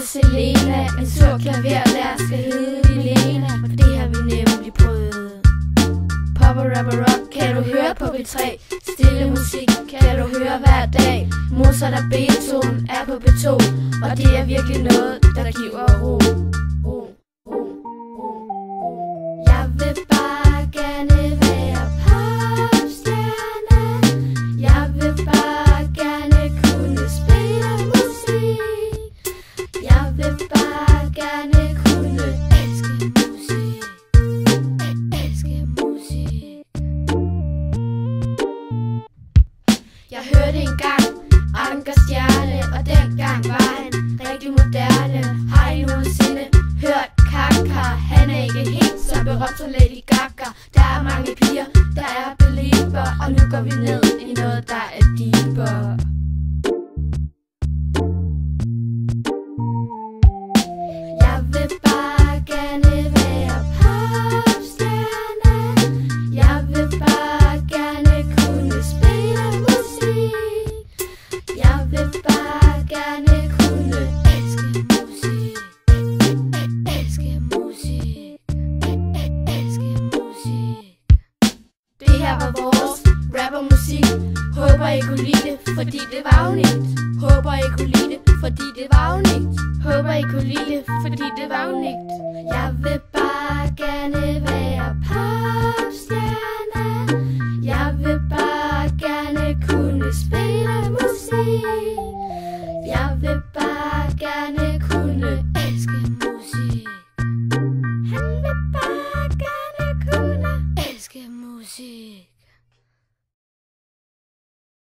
Selena, en sur klaverlærer skal hedde Milena, for det har vi nemlig prøvet. Pop og rap og rock kan du høre på B3. Stille musik kan du høre hver dag. Mozart og Beethoven er på B2, og det er virkelig noget, der giver ro. Jeg vil bare gerne være popstjerne. Jeg vil bare gerne kunne spille musik. Jeg vil bare gerne kunne elske musik. Elske musik. Jeg hørte engang Anker Stjerne, og dengang var han rigtig moderne. Har I nogensinde hørt Kaka? Han er ikke helt så berømt som Lady Gaga. Der er mange piger, der er belieber, og nu går vi ned i noget, der er deeper. Jeg vil bare gerne være popstjerne. Jeg vil bare gerne kunne spille musik. Jeg vil bare gerne kunne elske musik. Elske musik. Elske musik. Det her var vores rappermusik. Håber I kunne lide det, fordi det var unikt. Håber I kunne lide det, fordi det var unikt. Håber I kunne lide det, fordi det var unikt. Jeg vil bare gerne være popstjerne. Jeg vil bare gerne kunne spille musik. Jeg vil bare gerne kunne elske musik. Han vil bare gerne